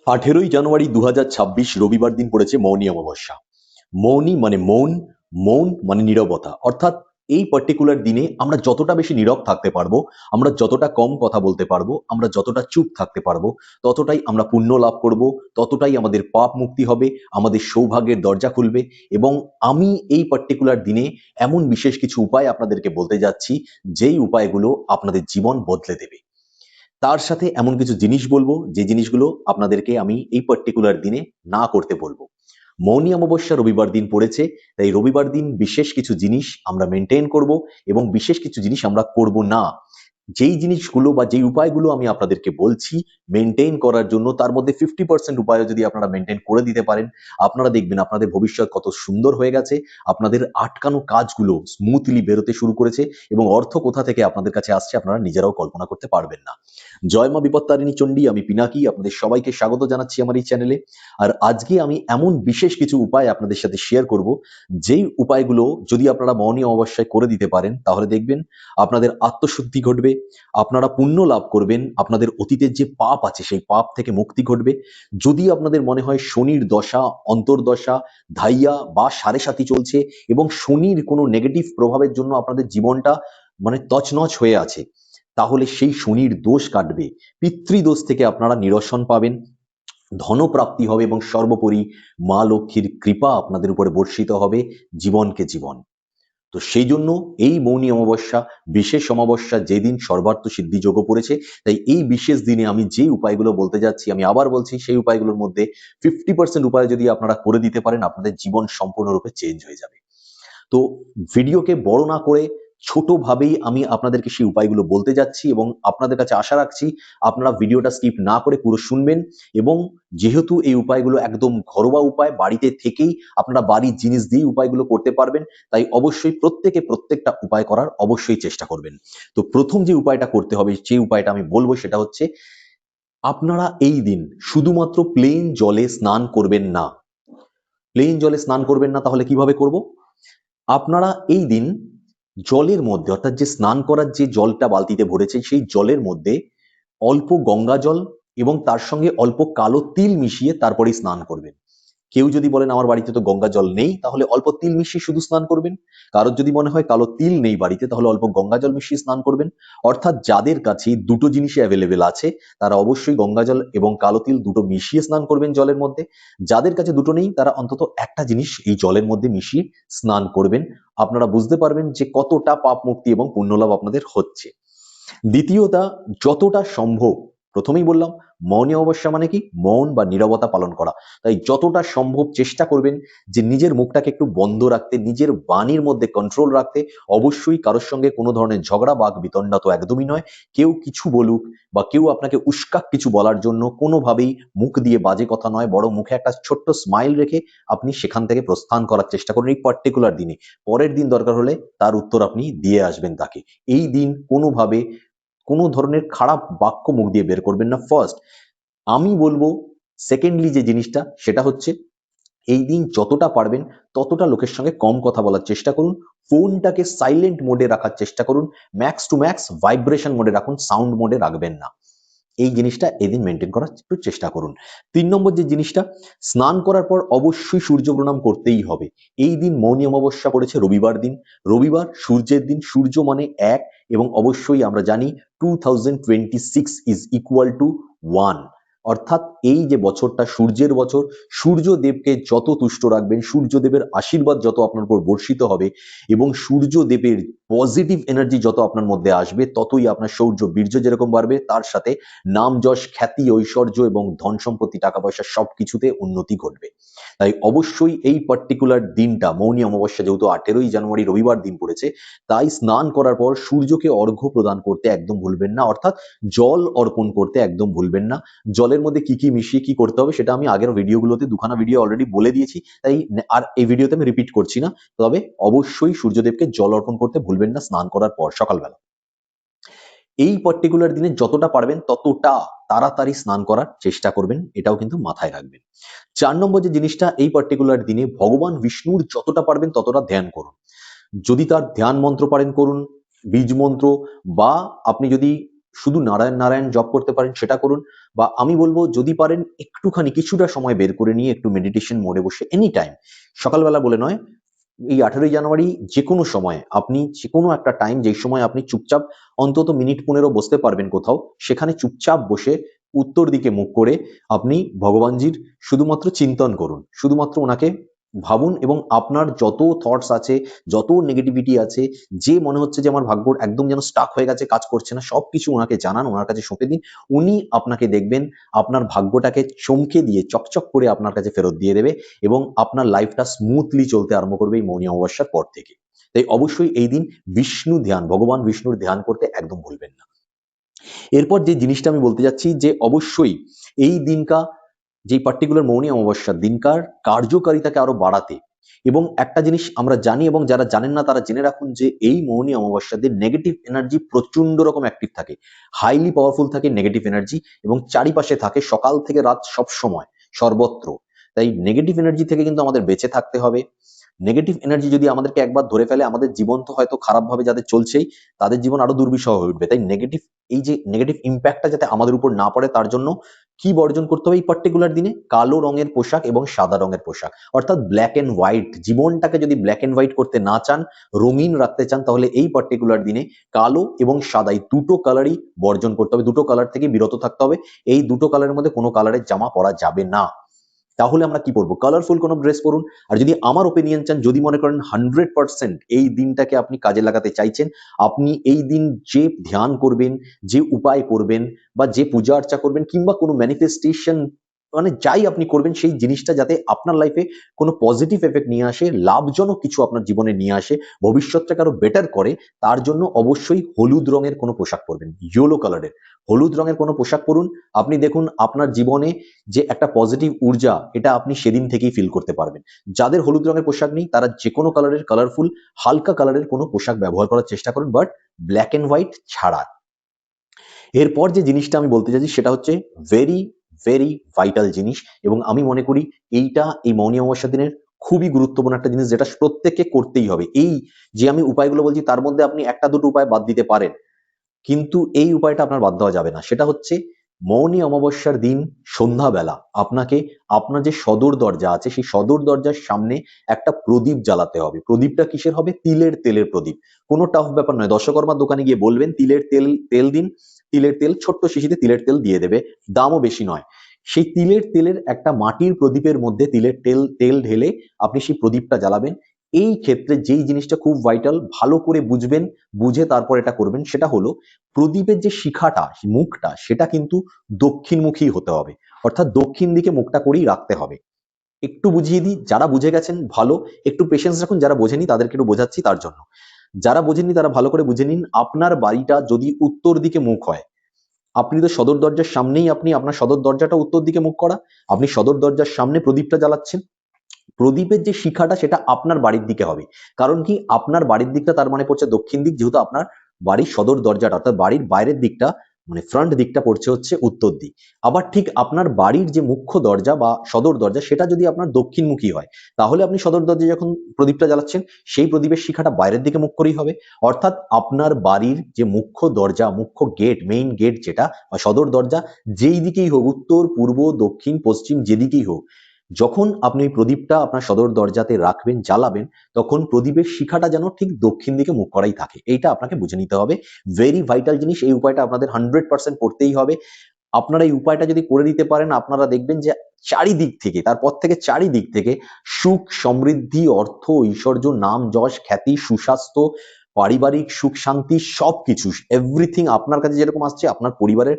18ই জানুয়ারি 2026 রবিবার দিন পড়েছে মৌনী অমাবস্যা। মৌনী মানে মৌন, মৌন মানে নীরবতা। অর্থাৎ এই পার্টিকুলার দিনে আমরা যতটা বেশি নীরব থাকতে পারবো, আমরা যতটা কম কথা বলতে পারবো, আমরা যতটা চুপ থাকতে পারবো, ততটাই আমরা পুণ্য লাভ করব, ততটাই আমাদের পাপ মুক্তি হবে, আমাদের সৌভাগ্যের দরজা খুলবে। এবং আমি এই পার্টিকুলার দিনে এমন বিশেষ কিছু উপায় আপনাদেরকে বলতে যাচ্ছি, যেই উপায়গুলো আপনাদের জীবন বদলে দেবে। তার সাথে এমন কিছু জিনিস বলবো যে জিনিসগুলো আপনাদেরকে আমি এই পার্টিকুলার দিনে না করতে বলবো। মৌনী অমাবস্যা রবিবার দিন পড়েছে, তাই রবিবার দিন বিশেষ কিছু জিনিস আমরা মেনটেন করব এবং বিশেষ কিছু জিনিস আমরা করব না। যেই জিনিসগুলো বা যেই উপায়গুলো আমি আপনাদেরকে বলছি মেনটেন করার জন্য, তার মধ্যে 50% উপায়ও যদি আপনারা মেনটেন করে দিতে পারেন, আপনারা দেখবেন আপনাদের ভবিষ্যৎ কত সুন্দর হয়ে গেছে। আপনাদের আটকানো কাজগুলো স্মুথলি বেরোতে শুরু করেছে এবং অর্থ কোথা থেকে আপনাদের কাছে আসছে আপনারা নিজেরাও কল্পনা করতে পারবেন না। জয় মা বিপত্তারিণী চণ্ডী, আমি পিনাকি আপনাদের সবাইকে স্বাগত জানাচ্ছি আমার এই চ্যানেলে। আর আজকে আমি এমন বিশেষ কিছু উপায় আপনাদের সাথে শেয়ার করব, যেই উপায়গুলো যদি আপনারা মৌনী অমাবস্যায় করে দিতে পারেন, তাহলে দেখবেন আপনাদের আত্মশুদ্ধি ঘটবে, আপনারা পুণ্য লাভ করবেন, আপনাদের অতীতের যে পাপ আছে সেই পাপ থেকে মুক্তি ঘটবে। যদি আপনাদের মনে হয় শনির দশা, অন্তর্দশা, ধাইয়া বা সাড়ে সাতি চলছে এবং শনির কোনো নেগেটিভ প্রভাবের জন্য আপনাদের জীবনটা মানে তছনছ হয়ে আছে, তাহলে সেই শনির দোষ কাটবে, পিতৃদোষ থেকে আপনারা নিরসন পাবেন, ধনপ্রাপ্তি হবে এবং সর্বোপরি মা লক্ষ্মীর কৃপা আপনাদের উপরে বর্ষিত হবে জীবনকে জীবন। তো সেই জন্য এই মৌনী অমাবস্যা বিশেষ অমাবস্যা, যেদিন সর্বার্থ সিদ্ধি যোগ পড়েছে, তাই এই বিশেষ দিনে আমি যে উপায়গুলো বলতে যাচ্ছি, আমি আবার বলছি, সেই উপায়গুলোর মধ্যে 50% উপায় যদি আপনারা করে দিতে পারেন, আপনাদের জীবন সম্পূর্ণরূপে চেঞ্জ হয়ে যাবে। তো ভিডিওকে বড় না করে ছোটভাবেই আমি আপনাদেরকে সেই উপায়গুলো বলতে যাচ্ছি এবং আপনাদের কাছে আশা রাখছি আপনারা ভিডিওটা স্কিপ না করে পুরো শুনবেন। এবং যেহেতু এই উপায়গুলো একদম ঘরোয়া উপায়, বাড়িতে থেকেই আপনারা বাড়ির জিনিস দিয়ে উপায়গুলো করতে পারবেন, তাই অবশ্যই প্রত্যেকে প্রত্যেকটা উপায় করার অবশ্যই চেষ্টা করবেন। তো প্রথম যে উপায়টা করতে হবে, যে উপায়টা আমি বলবো, সেটা হচ্ছে আপনারা এই দিন শুধুমাত্র প্লেন জলে স্নান করবেন না। প্লেন জলে স্নান করবেন না, তাহলে কিভাবে করব? আপনারা এই দিন জলের মধ্যে, অর্থাৎ যে স্নান করার যে জলটা বালতিতে ভরেছে, সেই জলের মধ্যে অল্প গঙ্গা জল এবং তার সঙ্গে অল্প কালো তিল মিশিয়ে তারপরেই স্নান করবেন। কেউ যদি বলেন আমার বাড়িতে তো গঙ্গা জল নেই, তাহলে অল্প তিল মিশিয়ে শুধু স্নান করবেন। কারোর যদি মনে হয় কালো তিল নেই বাড়িতে, তাহলে অল্প গঙ্গা জল মিশিয়ে স্নান করবেন। অর্থাৎ যাদের কাছে দুটো জিনিসই অ্যাভেলেবেল আছে, তারা অবশ্যই গঙ্গা জল এবং কালো তিল দুটো মিশিয়ে স্নান করবেন জলের মধ্যে। যাদের কাছে দুটো নেই, তারা অন্তত একটা জিনিস এই জলের মধ্যে মিশিয়ে স্নান করবেন। আপনারা বুঝতে পারবেন যে কতটা পাপ মুক্তি এবং পুণ্যলাভ আপনাদের হচ্ছে। দ্বিতীয়টা, যতটা সম্ভব, প্রথমেই বললাম মৌনী অমাবস্যা মানে কি, মৌন বা নীরবতা পালন করা। তাই যতটা সম্ভব চেষ্টা করবেন যে নিজের মুখটাকে একটু বন্ধ রাখতে, নিজের বাণীর মধ্যে কন্ট্রোল রাখতে। অবশ্যই কারোর সঙ্গে কোনো ধরনের ঝগড়া বাক বিতণ্ডা তো একদমই নয়। কেউ কিছু বলুক বা কেউ আপনাকে উস্কাক কিছু বলার জন্য কোনোভাবেই মুখ দিয়ে বাজে কথা নয়, বড় মুখে একটা ছোট্ট স্মাইল রেখে আপনি সেখান থেকে প্রস্থান করার চেষ্টা করুন এই পার্টিকুলার দিনে। পরের দিন দরকার হলে তার উত্তর আপনি দিয়ে আসবেন তাকে। এই দিন কোনোভাবে কোনো ধরনের খারাপ বাক্য মুখ দিয়ে বের করবেন না ফার্স্ট। আমি বলবো সেকেন্ডলি যে জিনিসটা, সেটা হচ্ছে এই দিন যতটা পারবেন ততটা লোকের সঙ্গে কম কথা বলার চেষ্টা করুন। ফোনটাকে সাইলেন্ট মোডে রাখার চেষ্টা করুন, ম্যাক্স টু ম্যাক্স ভাইব্রেশন মোডে রাখুন, সাউন্ড মোডে রাখবেন না। এই জিনিসটা এদিন মেনটেন করার একটু চেষ্টা করুন। 3 নম্বর যে জিনিসটা, স্নান করার পর অবশ্যই সূর্য প্রণাম করতেই হবে। এই দিন মৌনী অমাবস্যা পড়েছে রবিবার দিন, রবিবার সূর্যের দিন, সূর্য মানে এক, এবং অবশ্যই আমরা জানি 2026 ইজ ইকুয়াল টু 1। অর্থাৎ এই যে বছরটা সূর্যের বছর, সূর্যদেবকে যত তুষ্ট রাখবেন, সূর্যদেবের আশীর্বাদ যত আপনার উপর বর্ষিত হবে এবং সূর্যদেবের পজিটিভ এনার্জি যত আপনার মধ্যে আসবে, ততই আপনার শৌর্য বীর্য যেরকম বাড়বে, তার সাথে নাম যশ খ্যাতি ঐশ্বর্য এবং ধন সম্পত্তি টাকা পয়সা সবকিছুতে উন্নতি ঘটবে। তাই অবশ্যই এই পার্টিকুলার দিনটা মৌনী অমাবস্যা, যেহেতু 18ই জানুয়ারি রবিবার দিন পড়েছে, তাই স্নান করার পর সূর্যকে অর্ঘ্য প্রদান করতে একদম ভুলবেন না, অর্থাৎ জল অর্পণ করতে একদম ভুলবেন না। জলের মধ্যে কি কি মিশিয়ে কি করতে হবে সেটা আমি আগের ভিডিওগুলোতে, দুখানা ভিডিও অলরেডি বলে দিয়েছি, তাই আর এই ভিডিওতে আমি রিপিট করছি না। তবে অবশ্যই সূর্যদেবকে জল অর্পণ করতে ভুলবেন না স্নান করার পর সকালবেলা। এই পার্টিকুলার দিনে যতটা পারবেন ততটা তাড়াতাড়ি স্নান করার চেষ্টা করবেন, এটাও কিন্তু মাথায় রাখবেন। 4 নম্বর যে জিনিসটা, এই পার্টিকুলার দিনে ভগবান বিষ্ণুর যতটা পারবেন ততটা ধ্যান করুন। যদি তার ধ্যান মন্ত্র পারেন করুন, বীজ মন্ত্র, বা আপনি যদি শুধু নারায়ণ নারায়ণ জপ করতে পারেন সেটা করুন, বা আমি বলবো যদি পারেন একটুখানি কিছুটা সময় বের করে নিয়ে একটু মেডিটেশন মোডে বসে এনি টাইম, সকালবেলা বলে নয়, এই 18ই জানুয়ারি যে কোনো সময় আপনি যে কোনো একটা টাইম, যেই সময় আপনি চুপচাপ অন্তত মিনিট 15 বসতে পারবেন কোথাও, সেখানে চুপচাপ বসে উত্তর দিকে মুখ করে আপনি ভগবানজির শুধুমাত্র চিন্তন করুন, শুধুমাত্র ওনাকে ভাবুন, এবং আপনার যত থটস আছে, যত নেগেটিভিটি আছে, যে মনে হচ্ছে যে আমার ভাগ্য একদম যেন স্টাক হয়ে গেছে, কাজ করছে না, সবকিছু ওনাকে জানান, ওনার কাছে সঁপে দিন। উনি আপনাকে দেখবেন আপনার ভাগ্যটাকে চমকে দিয়ে চকচক করে আপনার কাছে ফেরত দিয়ে দেবে, এবং আপনার লাইফটা স্মুথলি চলতে আরম্ভ করবে এই মৌনী অমাবস্যার পর থেকে। তাই অবশ্যই এই দিন বিষ্ণু ধ্যান, ভগবান বিষ্ণুর ধ্যান করতে একদম ভুলবেন না। এরপর যে জিনিসটা আমি বলতে যাচ্ছি, যে অবশ্যই এই দিনকা, যে পার্টিকুলার মৌনী অমাবস্যার দিনকার কার্যকারিতাকে আরো বাড়াতে, এবং একটা জিনিস আমরা জানি এবং যারা জানেন না তারা জেনে রাখুন, যে এই মৌনী অমাবস্যার দিন নেগেটিভ এনার্জি প্রচন্ড রকম অ্যাক্টিভ থাকে, হাইলি পাওয়ারফুল থাকে নেগেটিভ এনার্জি, এবং চারিপাশে থাকে সকাল থেকে রাত সব সময় সর্বত্র। তাই নেগেটিভ এনার্জি থেকে কিন্তু আমাদের বেঁচে থাকতে হবে। নেগেটিভ এনার্জি যদি আমাদেরকে একবার ধরে ফেলে, আমাদের জীবন তো হয়তো খারাপভাবে যাদের চলছেই, তাদের জীবন আরো দুর্বিষহ হয়ে উঠবে। তাই নেগেটিভ, এই যে নেগেটিভ ইম্প্যাক্টটা যাতে আমাদের উপর না পড়ে, তার জন্য কি বর্জন করতে হবে এই পার্টিকুলার দিনে? কালো রঙের পোশাক এবং সাদা রঙের পোশাক, অর্থাৎ ব্ল্যাক এন্ড হোয়াইট। জীবনটাকে যদি ব্ল্যাক এন্ড হোয়াইট করতে না চান, রঙিন রাখতে চান, তাহলে এই পার্টিকুলার দিনে কালো এবং সাদা এই দুটো কালারই বর্জন করতে হবে, দুটো কালার থেকে বিরত থাকতে হবে। এই দুটো কালারের মধ্যে কোনো কালারের জামা পরা যাবে না। তাহলে আমরা কি পরবো? কালারফুল কোনো ড্রেস পরুন। আর যদি আমার ওপিনিয়ন চান, যদি মনে করেন 100% এই দিনটাকে আপনি কাজে লাগাতে চাইছেন, আপনি এই দিন যে ধ্যান করবেন, যে উপায় করবেন, বা যে পূজা আর্চা করবেন, কিংবা কোনো ম্যানিফেস্টেশন, মানে যাই আপনি করবেন, সেই জিনিসটা যাতে আপনার লাইফে কোনো পজিটিভ এফেক্ট নিয়ে আসে, লাভজনক কিছু আপনার জীবনে নিয়ে আসে, ভবিষ্যৎটাকে আরো বেটার করে, তার জন্য অবশ্যই হলুদ রঙের কোনো পোশাক পরবেন, ইয়েলো কালারের হলুদ রঙের কোনো পোশাক পরুন। আপনি দেখুন আপনার জীবনে যে একটা পজিটিভ ঊর্জা, এটা আপনি সেদিন থেকেই ফিল করতে পারবেন। যাদের হলুদ রঙের পোশাক নেই, তারা যে কোনো কালারের, কালারফুল হালকা কালারের কোনো পোশাক ব্যবহার করার চেষ্টা করুন, বাট ব্ল্যাক এন্ড হোয়াইট ছাড়া। এরপর যে জিনিসটা আমি বলতে চাইছি সেটা হচ্ছে ভেরি ভেরি ভাইটাল জিনিস, এবং আমি মনে করি এইটা এই মৌনী অমাবস্যা দিনের খুবই গুরুত্বপূর্ণ একটা জিনিস, যেটা প্রত্যেককে করতেই হবে। এই যে আমি উপায়গুলো বলছি, তার মধ্যে আপনি একটা দুটো উপায় বাদ দিতে পারেন, কিন্তু এই উপায়টা আপনার বাদ দেওয়া যাবে না। সেটা হচ্ছে মৌনী অমাবস্যার দিন সন্ধ্যাবেলা আপনাকে আপনার যে সদর দরজা আছে, সেই সদর দরজার সামনে একটা প্রদীপ জ্বালাতে হবে। প্রদীপটা কিসের হবে? তিলের তেলের প্রদীপ। কোনো টাফ ব্যাপার নয়। দশকর্মার দোকানে গিয়ে বলবেন তিলের তেল, তেল দিন। তিলের তেল, ছোট্ট শিশিতে তিলের তেল দিয়ে দেবে, দামও বেশি নয়। সেই তিলের তেলের একটা মাটির প্রদীপের মধ্যে তিলের তেল তেল ঢেলে আপনি সেই প্রদীপটা জ্বালাবেন। এই ক্ষেত্রে যেই জিনিসটা খুব ভাইটাল, ভালো করে বুঝবেন, বুঝে তারপর এটা করবেন, সেটা হলো প্রদীপের যে শিখাটা, মুখটা, সেটা কিন্তু দক্ষিণমুখী হতে হবে, অর্থাৎ দক্ষিণ দিকে মুখটা করেই রাখতে হবে। একটু বুঝিয়ে দিই, যারা বুঝে গেছেন ভালো, একটু পেশেন্স রাখুন, যারা বোঝেনি তাদেরকে একটু বোঝাচ্ছি তার জন্য। যারা বোঝেননি তারা ভালো করে বুঝে নিন। আপনার বাড়িটা যদি উত্তর দিকে মুখ হয়, আপনি তো সদর দরজার সামনেই, আপনি আপনার সদর দরজাটা উত্তর দিকে মুখ করা, আপনি সদর দরজার সামনে প্রদীপটা জ্বালাচ্ছেন, প্রদীপের যে শিখাটা সেটা আপনার বাড়ির দিকে হবে। কারণ কি? আপনার বাড়ির দিকটা তার মানে পড়ছে দক্ষিণ দিক, যেহেতু আপনার বাড়ির সদর দরজাটা, অর্থাৎ বাড়ির বাইরের দিকটা, মানে ফ্রন্ট দিকটা পড়ছে হচ্ছে উত্তর দিক। আবার ঠিক আপনার বাড়ির যে মুখ্য দরজা বা সদর দরজা, সেটা যদি আপনার দক্ষিণমুখী হয়, তাহলে আপনি সদর দরজায় যখন প্রদীপটা জ্বালাচ্ছেন, সেই প্রদীপের শিখাটা বাইরের দিকে মুখ করেই হবে। অর্থাৎ আপনার বাড়ির যে মুখ্য দরজা, মুখ্য গেট, মেইন গেট যেটা, বা সদর দরজা, যেই দিকেই হোক, উত্তর, পূর্ব, দক্ষিণ, পশ্চিম, যেদিকেই হোক, যখন আপনি ওই প্রদীপটা আপনার সদর দরজাতে রাখবেন, জ্বালাবেন, তখন প্রদীপের শিখাটা যেন ঠিক দক্ষিণ দিকে মুখ করাই থাকে। এইটা আপনাকে বুঝে নিতে হবে। ভেরি ভাইটাল জিনিস। এই উপায়টা আপনাদের 100% করতেই হবে। আপনারা এই উপায়টা যদি করে দিতে পারেন, আপনারা দেখবেন যে চারিদিক থেকে, তারপর থেকে চারিদিক থেকে সুখ, সমৃদ্ধি, অর্থ, ঐশ্বর্য, নাম, যশ, খ্যাতি, সুস্বাস্থ্য, পারিবারিক সুখ, শান্তি, সবকিছু, এভরিথিং আপনার কাছে যেরকম আসছে, আপনার পরিবারের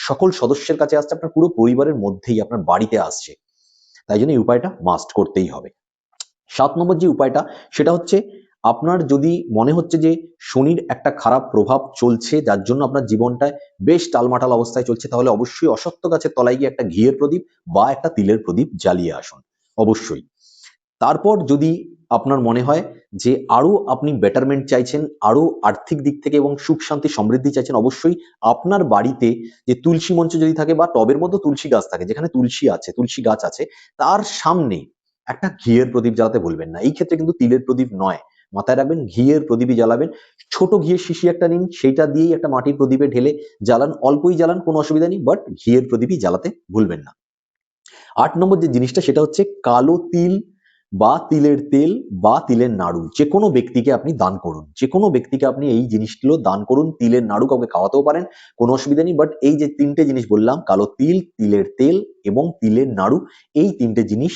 সকল সদস্যের কাছে আসছে, আপনার পুরো পরিবারের মধ্যেই আপনার বাড়িতে আসছে। তাই জন্য এই উপায়টা মাস্ট করতেই হবে। 7 নম্বর যে উপায়টা, সেটা হচ্ছে আপনার যদি মনে হচ্ছে যে শনির একটা খারাপ প্রভাব চলছে, যার জন্য আপনার জীবনটায় বেশ টালমাটাল অবস্থায় চলছে, তাহলে অবশ্যই অশ্বত্থ গাছের তলায় গিয়ে একটা ঘিয়ের প্রদীপ বা একটা তিলের প্রদীপ জ্বালিয়ে আসুন অবশ্যই। তারপর যদি আপনার মনে হয় যে আরো আপনি বেটারমেন্ট চাইছেন, আরো আর্থিক দিক থেকে এবং সুখ শান্তি সমৃদ্ধি চাইছেন, অবশ্যই আপনার বাড়িতে যে তুলসী মঞ্চ যদি থাকে, বা টবের মধ্যে তুলসী গাছ থাকে, যেখানে তুলসী আছে, তুলসী গাছ আছে, তার সামনে একটা ঘিয়ের প্রদীপ জ্বালাতে ভুলবেন না। এই ক্ষেত্রে কিন্তু তিলের প্রদীপ নয়, মাথায় রাখবেন, ঘিয়ের প্রদীপই জ্বালাবেন। ছোট ঘিয়ের শিশি একটা নিন, সেইটা দিয়েই একটা মাটির প্রদীপে ঢেলে জ্বালান, অল্পই জ্বালান, কোনো অসুবিধা নেই, বাট ঘিয়ের প্রদীপই জ্বালাতে ভুলবেন না। ৮ নম্বর যে জিনিসটা সেটা হচ্ছে কালো তিল বা তিলের তেল বা তিলের নাড়ু যে কোনো ব্যক্তিকে আপনি দান করুন। যে কোনো ব্যক্তিকে আপনি এই জিনিসগুলো দান করুন। তিলের নাড়ু কাউকে খাওয়াতেও পারেন, কোনো অসুবিধা নেই। বাট এই যে ৩টে জিনিস বললাম, কালো তিল, তিলের তেল এবং তিলের নাড়ু, এই ৩টে জিনিস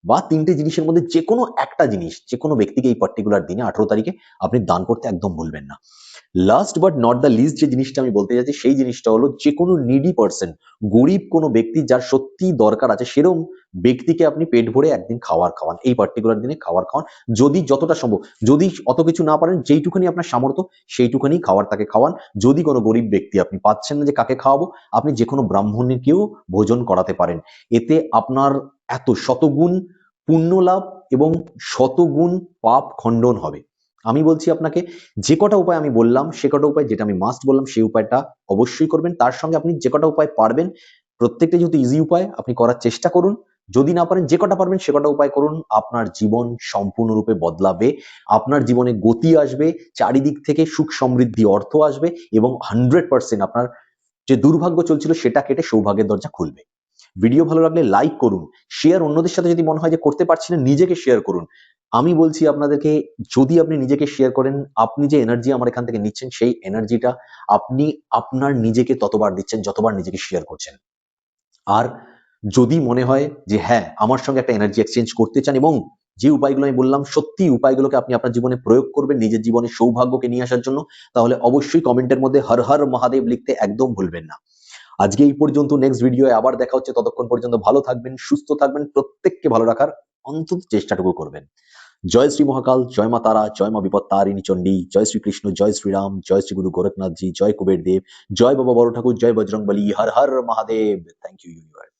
বা ৩টে জিনিসের মধ্যে যেকোনো একটা জিনিস যেকোনো ব্যক্তিকে এই পার্টিকুলার দিনে ১৮ তারিখে আপনি দান করতে একদম ভুলবেন না। Last but not the least যে জিনিসটা আমি বলতে যাচ্ছি সেই জিনিসটা হলো যে কোনো নিডি পার্সন, গরিব কোনো ব্যক্তি যার সত্যি দরকার আছে সেরকম ব্যক্তিকে আপনি পেট ভরে একদিন খাওয়ার খাওয়ান, এই পার্টিকুলার দিনে খাওয়ার খাওয়ান। যদি যতটা সম্ভব, যদি অত কিছু না পারেন, যেইটুখানি আপনার সামর্থ্য সেইটুখানি খাওয়ার তাকে খাওয়ান। যদি কোনো গরিব ব্যক্তি আপনি পাচ্ছেন না যে কাকে খাওয়াবো, আপনি যে কোনো ব্রাহ্মণকেও ভোজন করাতে পারেন। এতে আপনার এত শতগুণ পুণ্য লাভ এবং শতগুণ পাপ খণ্ডন হবে। আমি বলছি আপনাকে, যে কটা উপায় আমি বললাম সে কটা উপায়, যেটা আমি মাস্ট বললাম সেই উপায়টা অবশ্যই করবেন। তার সঙ্গে আপনি যে কটা উপায় পারবেন, প্রত্যেকটা যেহেতু ইজি উপায়, আপনি করার চেষ্টা করুন। যদি না পারেন, যে কটা পারবেন সে কটা উপায় করুন। আপনার জীবন সম্পূর্ণরূপে বদলাবে, আপনার জীবনে গতি আসবে, চারিদিক থেকে সুখ সমৃদ্ধি অর্থ আসবে এবং 100% আপনার যে দুর্ভাগ্য চলছিল সেটা কেটে সৌভাগ্যের দরজা খুলবে। ভিডিও ভালো লাগলে লাইক করুন, শেয়ার অন্যদের সাথে, যদি মনে হয় যে করতে পারছি না নিজেকে শেয়ার করুন। আমি বলছি আপনাদেরকে, যদি আপনি নিজেকে শেয়ার করেন, আপনি যে এনার্জি আমার এখান থেকে নিচ্ছেন সেই এনার্জিটা আপনি আপনার নিজেকে ততবার দিচ্ছেন যতবার নিজেকে শেয়ার করছেন। আর যদি মনে হয় যে হ্যাঁ আমার সঙ্গে একটা এনার্জি এক্সচেঞ্জ করতে চান এবং যে উপায়গুলো আমি বললাম সত্যি উপায়গুলোকে আপনি আপনার জীবনে প্রয়োগ করবেন নিজের জীবনে সৌভাগ্যকে নিয়ে আসার জন্য, তাহলে অবশ্যই কমেন্টের মধ্যে হর হর মহাদেব লিখতে একদম ভুলবেন না। আজকে এই পর্যন্ত, নেক্সট ভিডিওয়ে আবার দেখা হচ্ছে। ততক্ষণ পর্যন্ত ভালো থাকবেন, সুস্থ থাকবেন, প্রত্যেককে ভালো রাখার অন্তত চেষ্টাটুকু করবেন। জয় শ্রী মহাকাল, জয় মা তারা, জয় মা বিপদ তারিণী চণ্ডী, জয় শ্রীকৃষ্ণ, জয় শ্রীরাম, জয় শ্রী গুরু গোরখনাথ জি, জয় কুবের দেব, জয় বাবা বড় ঠাকুর, জয় Bajrang Bali, Har Har Mahadev. Thank you universe.